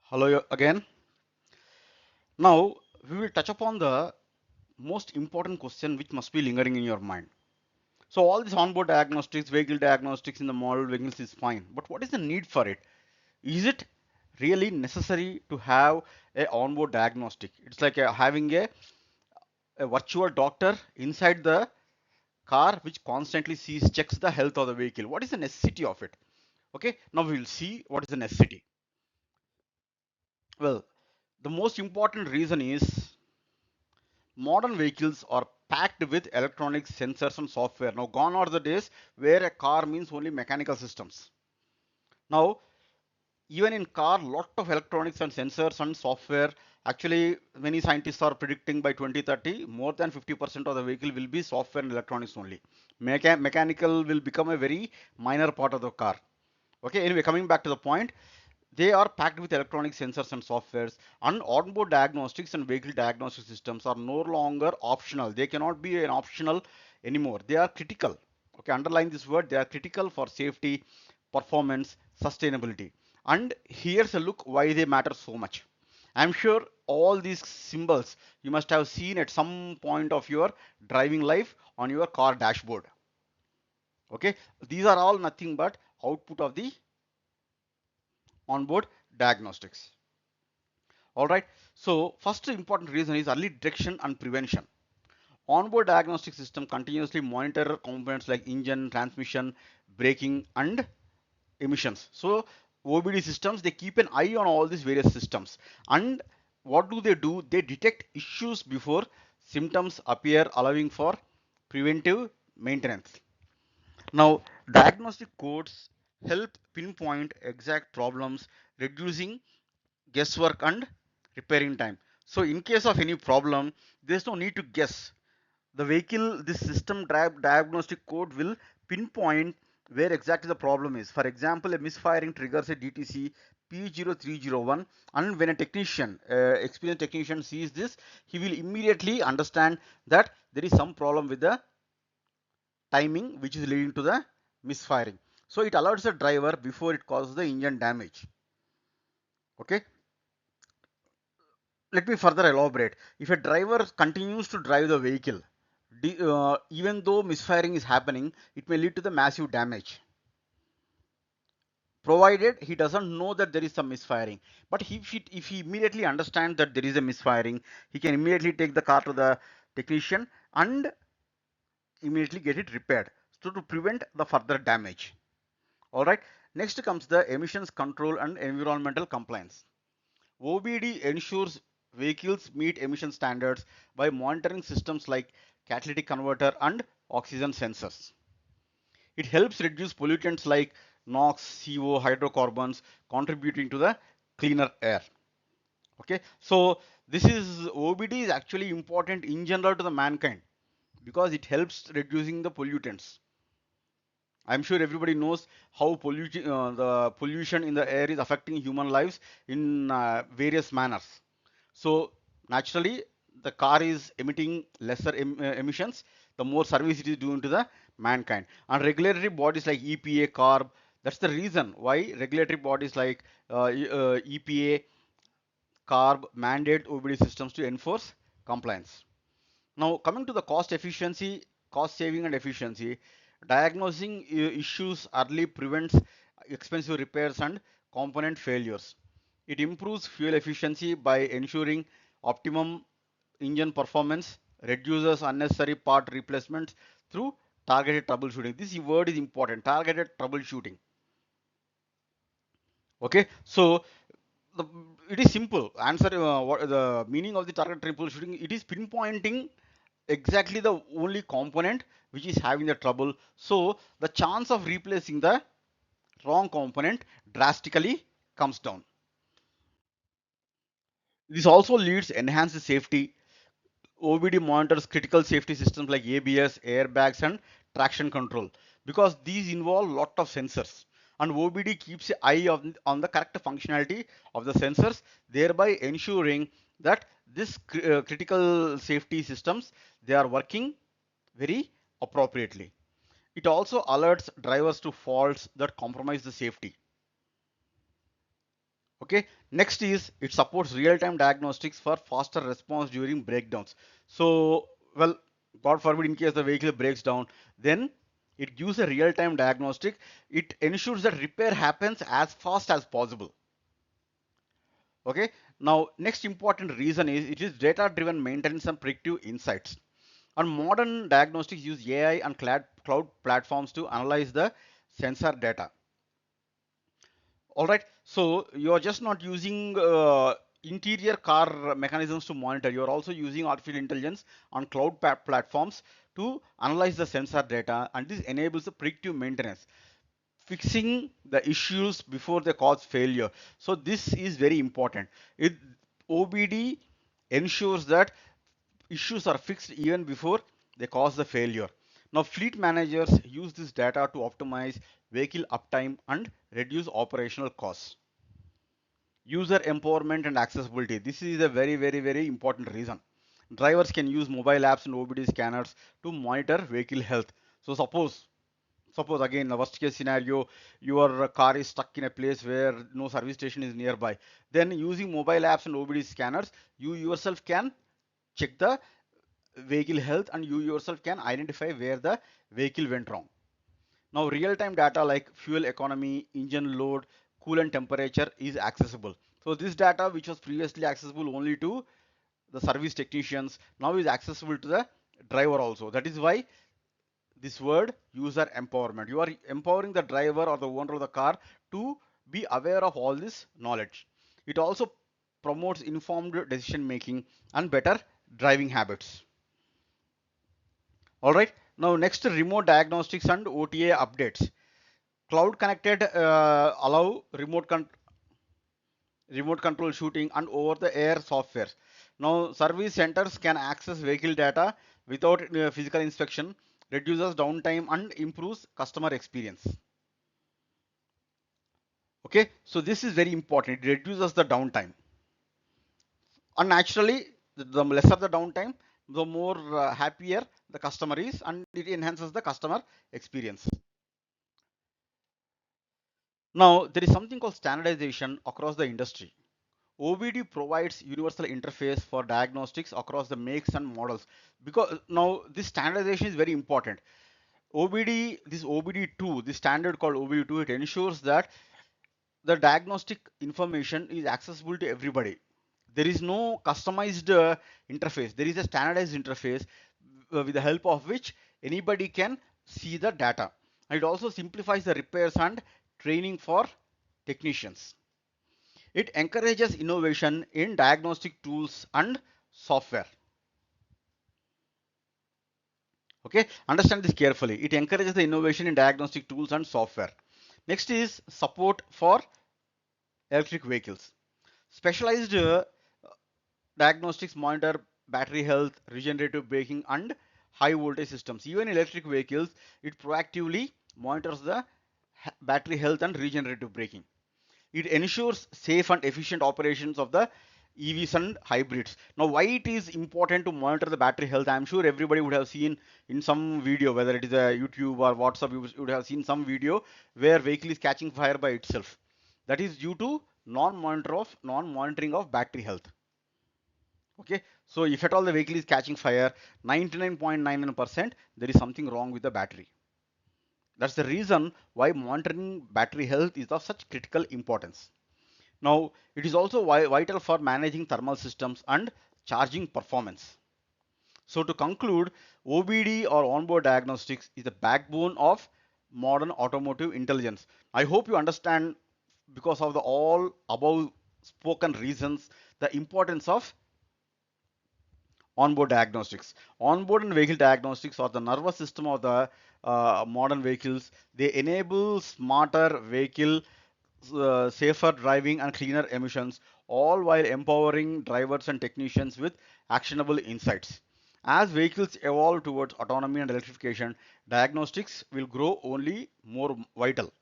Hello again. Now we will touch upon the most important question which must be lingering in your mind. So all this onboard diagnostics, vehicle diagnostics in the model vehicles is fine, but what is the need for it? Is it really necessary to have a onboard diagnostic? It's like having a virtual doctor inside the car which constantly sees checks the health of the vehicle. What is the necessity of it? Okay, now we will see what is the necessity. Well, the most important reason is modern vehicles are packed with electronic sensors and software. Now, gone are the days where a car means only mechanical systems. Now, even in car, lot of electronics and sensors and software. Actually, many scientists are predicting by 2030, more than 50% of the vehicle will be software and electronics only. Mechanical will become a very minor part of the car. Okay, anyway, coming back to the point, they are packed with electronic sensors and softwares, and onboard diagnostics and vehicle diagnostic systems are no longer optional. They cannot be an optional anymore. They are critical. Okay, underline this word. They are critical for safety, performance, sustainability. And here's a look why they matter so much. I'm sure all these symbols you must have seen at some point of your driving life on your car dashboard. Okay, these are all nothing but output of the onboard diagnostics. All right. So first important reason is early detection and prevention. Onboard diagnostic system continuously monitor components like engine, transmission, braking, and emissions. So OBD systems, they keep an eye on all these various systems. And what do? They detect issues before symptoms appear, allowing for preventive maintenance. Now, diagnostic codes help pinpoint exact problems, reducing guesswork and repairing time. So in case of any problem, there's no need to guess. The vehicle, this system diagnostic code will pinpoint where exactly the problem is. For example, a misfiring triggers a DTC P0301, and when a technician, experienced technician sees this, he will immediately understand that there is some problem with the timing which is leading to the misfiring. So it alerts the driver before it causes the engine damage. Okay, let me further elaborate. If a driver continues to drive the vehicle, even though misfiring is happening, it may lead to the massive damage. Provided he doesn't know that there is some misfiring. But if he immediately understands that there is a misfiring, he can immediately take the car to the technician and immediately get it repaired. So to prevent the further damage. All right. Next comes the emissions control and environmental compliance. OBD ensures vehicles meet emission standards by monitoring systems like catalytic converter and oxygen sensors. It helps reduce pollutants like NOx, CO, hydrocarbons, contributing to the cleaner air. Okay, so this is OBD is actually important in general to the mankind because it helps reducing the pollutants. I'm sure everybody knows how the pollution in the air is affecting human lives in various manners. So naturally, the car is emitting lesser emissions, the more service it is doing to the mankind. And regulatory bodies like EPA, CARB, that's the reason why regulatory bodies like EPA, CARB mandate OBD systems to enforce compliance. Now, coming to the cost saving and efficiency, diagnosing issues early prevents expensive repairs and component failures. It improves fuel efficiency by ensuring optimum engine performance, reduces unnecessary part replacements through targeted troubleshooting. This word is important, targeted troubleshooting. Okay, so the, it is simple. Answer what the meaning of the target troubleshooting? It is pinpointing exactly the only component which is having the trouble. So the chance of replacing the wrong component drastically comes down. This also leads enhanced safety. OBD monitors critical safety systems like ABS, airbags, and traction control because these involve lot of sensors. And OBD keeps an eye on the correct functionality of the sensors, thereby ensuring that this critical safety systems they are working very appropriately. It also alerts drivers to faults that compromise the safety. Okay, next is it supports real-time diagnostics for faster response during breakdowns. So, well, God forbid, in case the vehicle breaks down, then it gives a real-time diagnostic. It ensures that repair happens as fast as possible. Okay, now next important reason is it is data-driven maintenance and predictive insights. And modern diagnostics use AI and cloud platforms to analyze the sensor data. All right, so you are just not using interior car mechanisms to monitor. You are also using artificial intelligence on cloud platforms to analyze the sensor data, and this enables the predictive maintenance, fixing the issues before they cause failure. So this is very important. OBD ensures that issues are fixed even before they cause the failure. Now, fleet managers use this data to optimize vehicle uptime and reduce operational costs. User empowerment and accessibility. This is a very important reason. Drivers can use mobile apps and OBD scanners to monitor vehicle health. So suppose again, the worst case scenario, your car is stuck in a place where no service station is nearby. Then using mobile apps and OBD scanners, you yourself can check the vehicle health and you yourself can identify where the vehicle went wrong. Now real-time data like fuel economy, engine load, coolant temperature is accessible. So this data which was previously accessible only to the service technicians now is accessible to the driver also. That is why this word user empowerment. You are empowering the driver or the owner of the car to be aware of all this knowledge. It also promotes informed decision making and better driving habits. All right. Now next, remote diagnostics and OTA updates. Cloud connected allow remote control shooting and over the air software. Now service centers can access vehicle data without physical inspection, reduces downtime and improves customer experience. Okay, so this is very important. It reduces the downtime. And naturally, the lesser the downtime, the more happier the customer is, and it enhances the customer experience. Now, there is something called standardization across the industry. OBD provides universal interface for diagnostics across the makes and models. Because now this standardization is very important. This OBD-II, this standard called OBD-II, it ensures that the diagnostic information is accessible to everybody. There is no customized interface. There is a standardized interface with the help of which anybody can see the data. And it also simplifies the repairs and training for technicians. It encourages innovation in diagnostic tools and software. Okay, understand this carefully. It encourages the innovation in diagnostic tools and software. Next is support for electric vehicles. Specialized diagnostics monitor battery health, regenerative braking, and high voltage systems. Even electric vehicles, it proactively monitors the battery health and regenerative braking. It ensures safe and efficient operations of the EVs and hybrids. Now, why it is important to monitor the battery health? I'm sure everybody would have seen in some video, whether it is a YouTube or WhatsApp, you would have seen some video where vehicle is catching fire by itself. That is due to non-monitoring of battery health. Okay, so if at all the vehicle is catching fire, 99.99% there is something wrong with the battery. That's the reason why monitoring battery health is of such critical importance. Now, it is also vital for managing thermal systems and charging performance. So to conclude, OBD or onboard diagnostics is the backbone of modern automotive intelligence. I hope you understand, because of the all above spoken reasons, the importance of onboard diagnostics. Onboard and vehicle diagnostics are the nervous system of the modern vehicles. They enable smarter vehicle, safer driving and cleaner emissions, all while empowering drivers and technicians with actionable insights. As vehicles evolve towards autonomy and electrification, diagnostics will grow only more vital.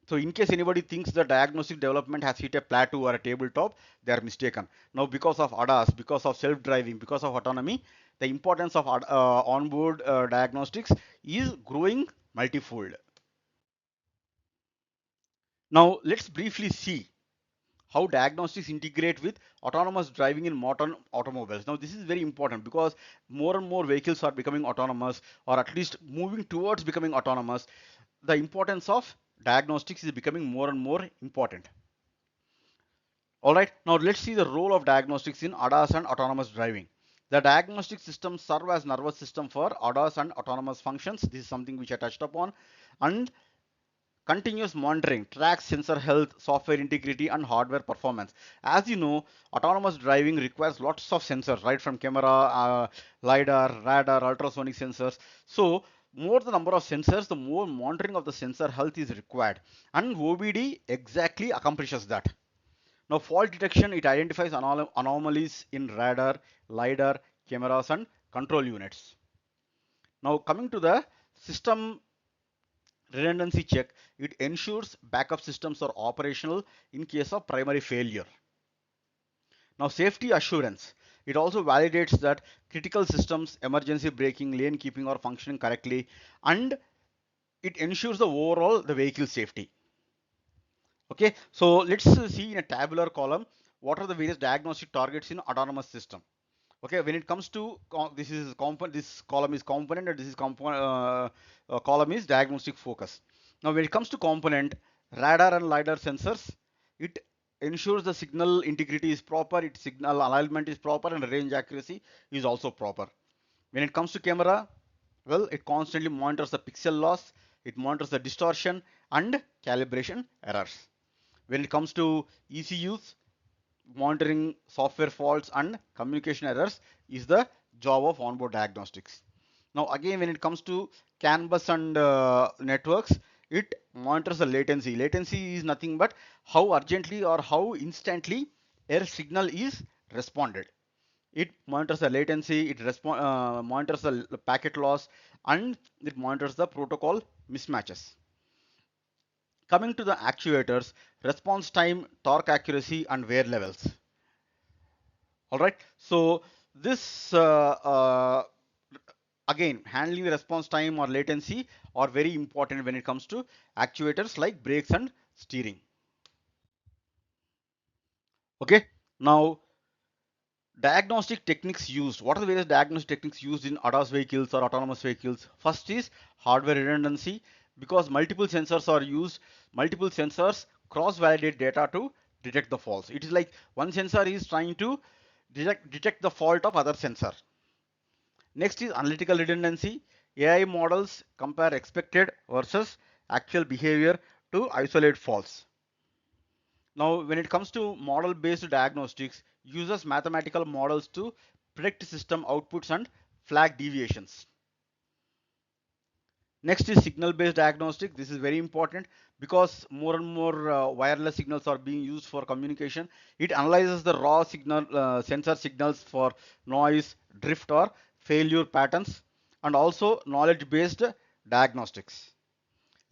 So in case anybody thinks the diagnostic development has hit a plateau or a tabletop, they are mistaken. Now because of ADAS, because of self-driving, because of autonomy, the importance of onboard diagnostics is growing multifold. Now let's briefly see how diagnostics integrate with autonomous driving in modern automobiles. Now, this is very important because more and more vehicles are becoming autonomous, or at least moving towards becoming autonomous. The importance of diagnostics is becoming more and more important. All right, now let's see the role of diagnostics in ADAS and autonomous driving. The diagnostic systems serve as nervous system for ADAS and autonomous functions. This is something which I touched upon. And continuous monitoring tracks sensor health, software integrity, and hardware performance. As you know, autonomous driving requires lots of sensors, right? From camera, LiDAR, radar, ultrasonic sensors. So, more the number of sensors, the more monitoring of the sensor health is required. And OBD exactly accomplishes that. Now, fault detection, it identifies anomalies in radar, LiDAR, cameras, and control units. Now, coming to the system redundancy check, it ensures backup systems are operational in case of primary failure. Now, safety assurance, it also validates that critical systems, emergency braking, lane keeping are functioning correctly, and it ensures the overall the vehicle safety. Okay, so let's see in a tabular column what are the various diagnostic targets in autonomous system. Okay, when it comes to this is component, this column is component, and this is column is diagnostic focus. Now, when it comes to component, radar and lidar sensors, it ensures the signal integrity is proper, its signal alignment is proper, and range accuracy is also proper. When it comes to camera, well, it constantly monitors the pixel loss, it monitors the distortion and calibration errors. When it comes to ECUs, monitoring software faults and communication errors is the job of onboard diagnostics. Now, again, when it comes to canvas and networks, it monitors the latency. Latency is nothing but how urgently or how instantly a signal is responded. It monitors the latency, it monitors the packet loss, and it monitors the protocol mismatches. Coming to the actuators, response time, torque accuracy, and wear levels. All right. So this again, handling the response time or latency are very important when it comes to actuators like brakes and steering. Okay. Now, diagnostic techniques used. What are the various diagnostic techniques used in ADAS vehicles or autonomous vehicles? First is hardware redundancy, because multiple sensors are used. Multiple sensors cross-validate data to detect the faults. It is like one sensor is trying to detect the fault of other sensor. Next is analytical redundancy. AI models compare expected versus actual behavior to isolate faults. Now, when it comes to model-based diagnostics, uses mathematical models to predict system outputs and flag deviations. Next is signal-based diagnostic. This is very important because more and more wireless signals are being used for communication. It analyzes the raw signal, sensor signals for noise, drift, or failure patterns, and also knowledge-based diagnostics.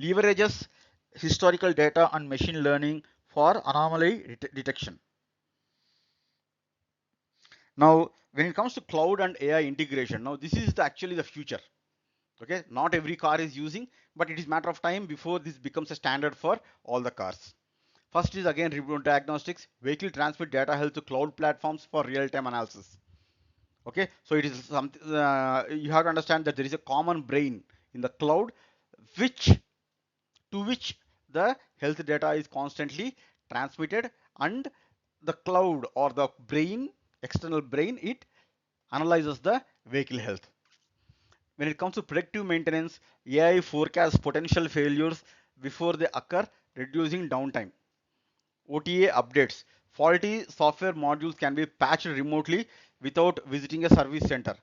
Leverages historical data and machine learning for anomaly detection. Now, when it comes to cloud and AI integration, now this is actually the future. Okay, not every car is using, but it is matter of time before this becomes a standard for all the cars. First is again remote diagnostics. Vehicle transmit data health to cloud platforms for real-time analysis. Okay, so it is something you have to understand that there is a common brain in the cloud, which to which the health data is constantly transmitted, and the cloud or the brain, external brain, it analyzes the vehicle health. When it comes to predictive maintenance, AI forecasts potential failures before they occur, reducing downtime. OTA updates. Faulty software modules can be patched remotely without visiting a service center.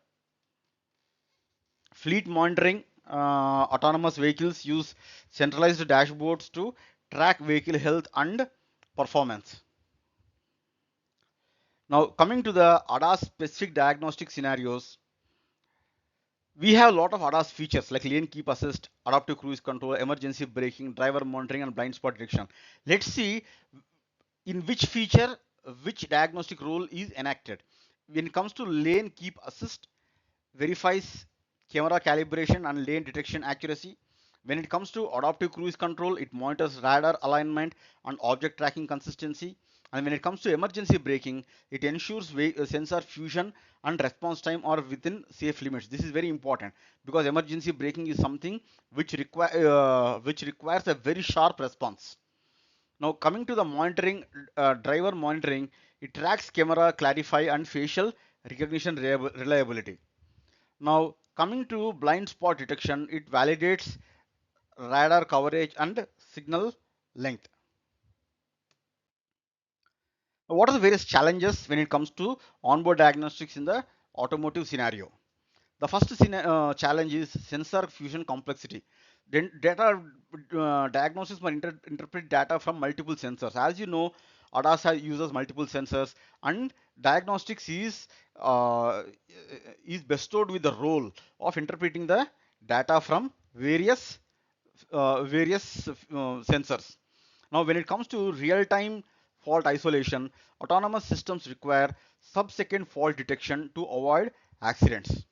Fleet monitoring. Autonomous vehicles use centralized dashboards to track vehicle health and performance. Now, coming to the ADAS specific diagnostic scenarios, we have a lot of ADAS features like lane keep assist, adaptive cruise control, emergency braking, driver monitoring, and blind spot detection. Let's see in which feature which diagnostic role is enacted. When it comes to lane keep assist, verifies camera calibration and lane detection accuracy. When it comes to adaptive cruise control, it monitors radar alignment and object tracking consistency. And when it comes to emergency braking, it ensures sensor fusion and response time are within safe limits. This is very important because emergency braking is something which requires a very sharp response. Now coming to the monitoring, driver monitoring, it tracks camera, clarify and facial recognition reliability. Now coming to blind spot detection, it validates radar coverage and signal length. What are the various challenges when it comes to onboard diagnostics in the automotive scenario? The first challenge is sensor fusion complexity. Then data diagnosis must interpret data from multiple sensors. As you know, ADAS uses multiple sensors, and diagnostics is bestowed with the role of interpreting the data from various sensors. Now, when it comes to real-time fault isolation, autonomous systems require sub-second fault detection to avoid accidents.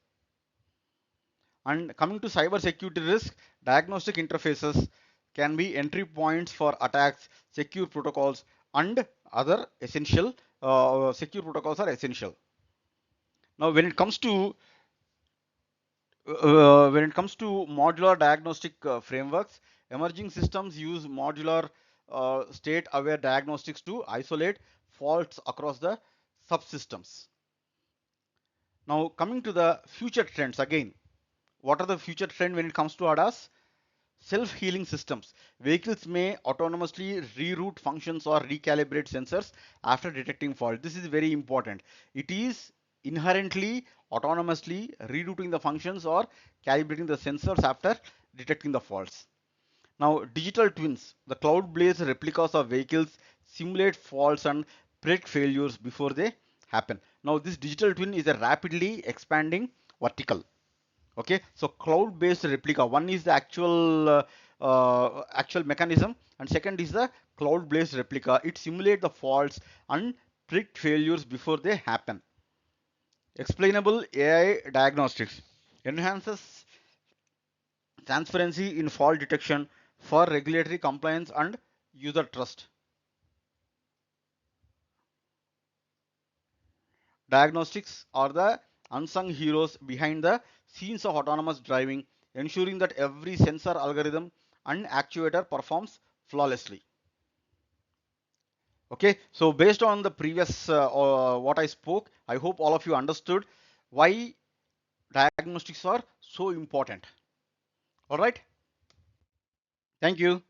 And coming to cybersecurity risk, diagnostic interfaces can be entry points for attacks, secure protocols, and other essential secure protocols are essential. Now, when it comes to modular diagnostic frameworks, emerging systems use modular state-aware diagnostics to isolate faults across the subsystems. Now, coming to the future trends again, what are the future trends when it comes to ADAS? Self-healing systems. Vehicles may autonomously reroute functions or recalibrate sensors after detecting fault. This is very important. It is inherently autonomously rerouting the functions or calibrating the sensors after detecting the faults. Now, digital twins, the cloud-based replicas of vehicles simulate faults and predict failures before they happen. Now, this digital twin is a rapidly expanding vertical. Okay, so cloud-based replica. One is the actual mechanism, and second is the cloud-based replica. It simulates the faults and predict failures before they happen. Explainable AI diagnostics enhances transparency in fault detection for regulatory compliance and user trust. Diagnostics are the unsung heroes behind the scenes of autonomous driving, ensuring that every sensor, algorithm, and actuator performs flawlessly. Okay, so based on the previous what I spoke, I hope all of you understood why diagnostics are so important. All right, thank you.